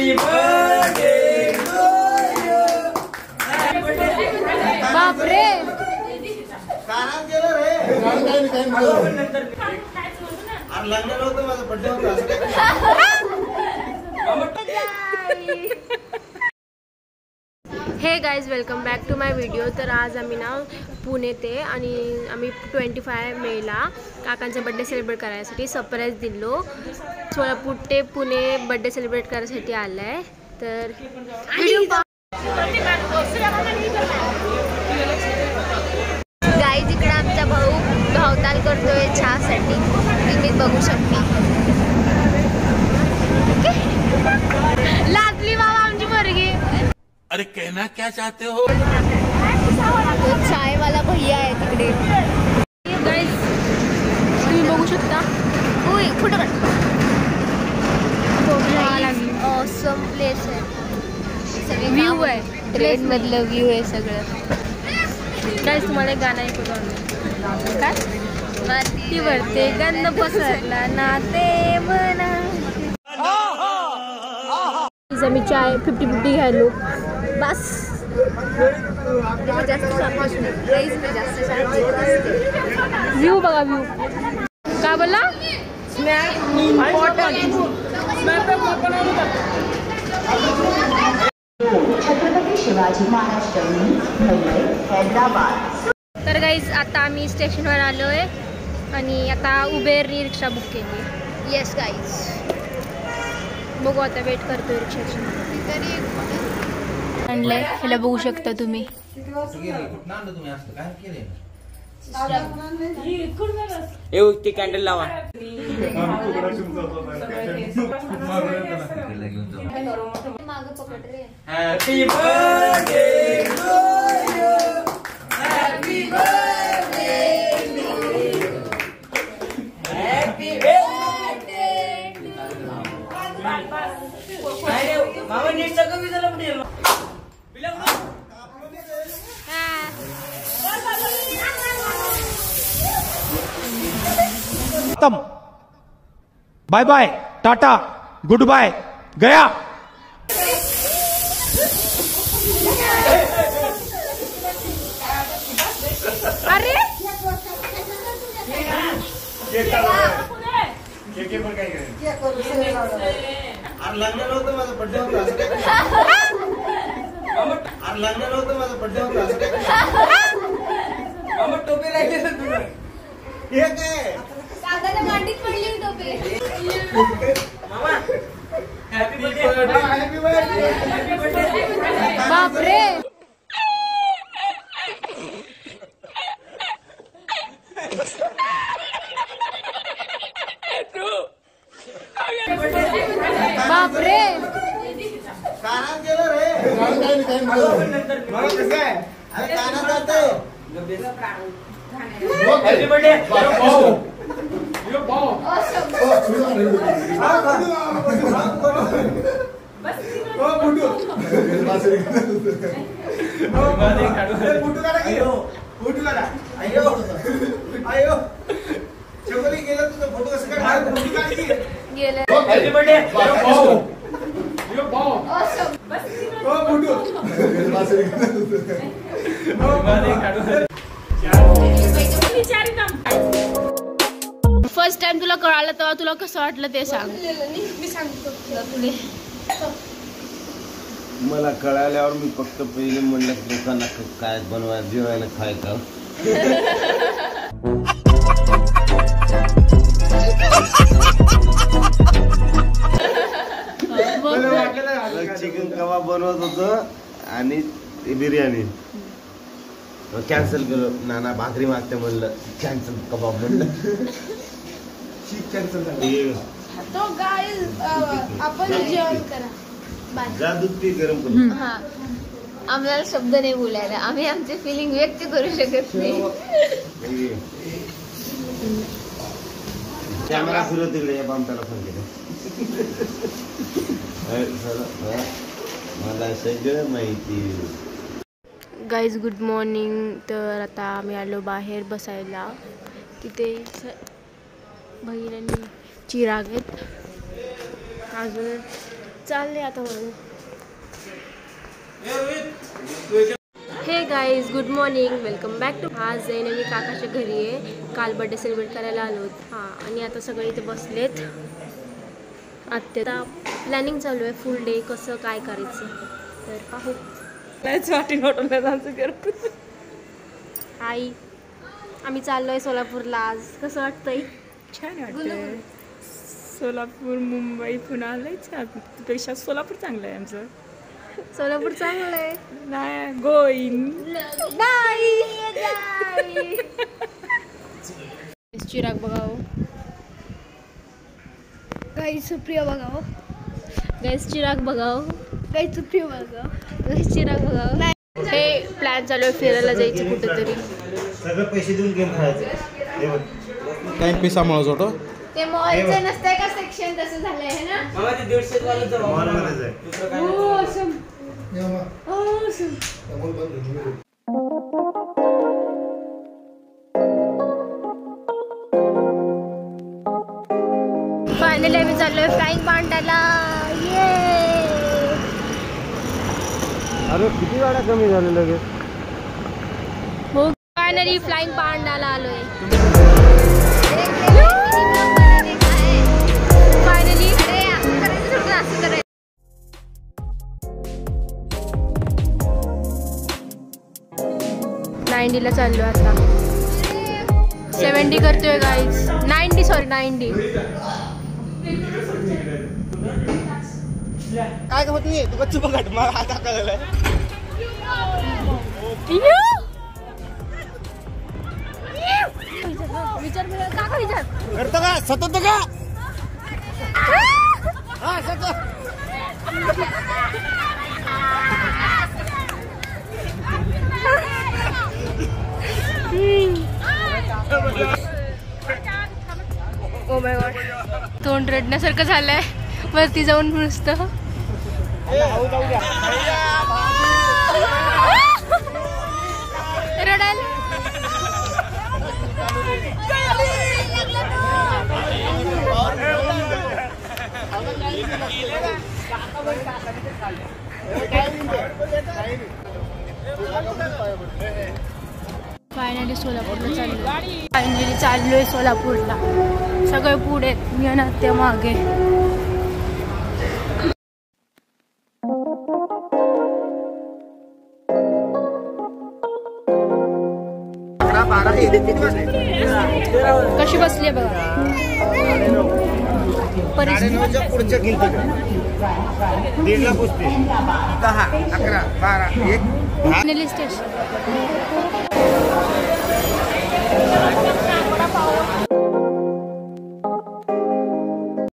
बापरे hey guys welcome back to my video. तर आज आम्ही ना पुणे ते आणि आम्ही 25 मेला काकांचा बड्डे सेलिब्रेट करायसाठी सरप्राईज दिलो। सोलापूर ते पुणे बड्डे सेलिब्रेट करायसाठी आलं आहे। तर गाइज इकडे आमचा भाऊ धावताल करतोय चहासाठी, तुम्ही बघू शकता। लादली बाबा आमची पोरगी। अरे कहना क्या चाहते हो? तो चाय वाला भैया आहे तिकडे। गाइस तुम्ही बघू शकता। ओय फोटो काढ। ऑसम प्लेस आहे, व्ह्यू आहे, ट्रेन मधलं व्ह्यू आहे सगळं। गाइस तुम्हाला एक गाणं ऐकू काय? माती वरते गंध पसरला नाते मना। आम्ही चाय 50-50 घ्यायलो बस। व्ह्यू बघा, व्ह्यू काय बोला? छत्रपती शिवाजी महाराज टर्मिनस मुंबई हैदराबाद। तर गाईज आता आम्ही स्टेशनवर आलो आहे आणि आता उबेरनी रिक्षा बुक केली। येस गाईज बघू आता वेट करतोय रिक्षाची। आणलंय ह्याला बघू शकता तुम्ही। ते कॅन्डल लावा। मागं पकड रे। Happy birthday to you, happy birthday to you, happy birthday to मामा नीट सगळं विचारलं पडेल। खत्म, बाय बाय, टाटा, गुड बाय, गया। अरे लागलेलं होतं माझा बड्डे होता, लागलेलं होतं माझा बड्डे होता। मामा टोपी राहिली तुला, हे काय साधारण मांडीत पडली टोपी। मामा happy birthday, happy birthday, happy birthday. बापरे बापरे कानात गेलं रे। कसं आहे? अरे कानात जातंय। हॅपी बर्थडे गेलं तुझं फोटो कसं काय गेलं। हॅपी बर्थडे फर्स्ट टाइम तुला कळालं तेव्हा तुला कसं वाटलं ते सांग। मी सांगतो मला कळाल्यावर मी फक्त पहिले म्हणलं लोकांना काय बनवायला जेवायला खायचं। चिकन कबाब बनवत होतो आणि बिर्याणी कॅन्सल केलं। नाना भाकरी मागते म्हणलं, कॅन्सल कबाब म्हणलं। तो गाइस आपण जेवण करा जा दूध पी गरम करून। हां आम्हाला शब्द नाही बोलायला, आम्ही आमचे फिलिंग व्यक्त करू शकत नाही। कॅमेरा फिरव तिकडे, या बामटाला फोन केला। मला सगळं माहिती। Guys good morning. तर आता आम्ही आलो बाहेर बसायला, तिथे बहीण आणि चिराग आहेत, अजून चालले आता म्हणून. Hey guys, good morning, welcome back to. आज जाईन मी काकाच्या घरी आहे. काल बड्डे सेलिब्रेट करायला आलो. हां, आणि आता सगळे इथे बसलेत. आता प्लॅनिंग चालू आहे फुल डे कसं काय करायचं, तर पाहू. आई, आम्ही चाललो आहे सोलापूरला आज. कसं वाटतंय? छान वाटतं. सोलापूर, मुंबई, पुन्हा लय छान. त्यापेक्षा सोलापूर चांगलं आहे आमचं. सोलापूर चांगलं आहे. नाही गोईन बाय. चिराग बघावं, गाई सुप्रिया बघावं, गाईस चिराग बघावं, गाई सुप्रिया बघावं, गाईस चिराग बघावं. हे प्लॅन चालू आहे फिरायला जायचं कुठेतरी. सगळं पैसे देऊन गेम खेळायचे. काय पैसा म्हणत होतो ते मॉलचं नसतंय का सेक्शन, तसं झालंय है ना. मॉलमध्येच आहे. फायनली आम्ही चाललोय फ्लाइंग पांडाला. ये अरे किती गाड्या कमी झाले लगेच. हो, फायनली फ्लाइंग पांडाला आलोय. फायनली 90ला चाललो आता. 70 करतोय गाईज. 90 सॉरी 90. काय होत नाही तू गच्चू बघ मला हात टाकायला. विचार काका विचार करतो का सतत का. हा सतत. ओ माय गॉड, तोंड रडण्यासारखं झालंय. वरती जाऊन नुसतं रडायला. फायनली सोलापूरला चाललोय सोलापूरला. सगळे पुढे, मी आणि आत्या मागे. कशी बसली बघा परिस्थिती. पुढच्या किंमती 1.5 पुसते 10, 11, 12, 1. स्टेशन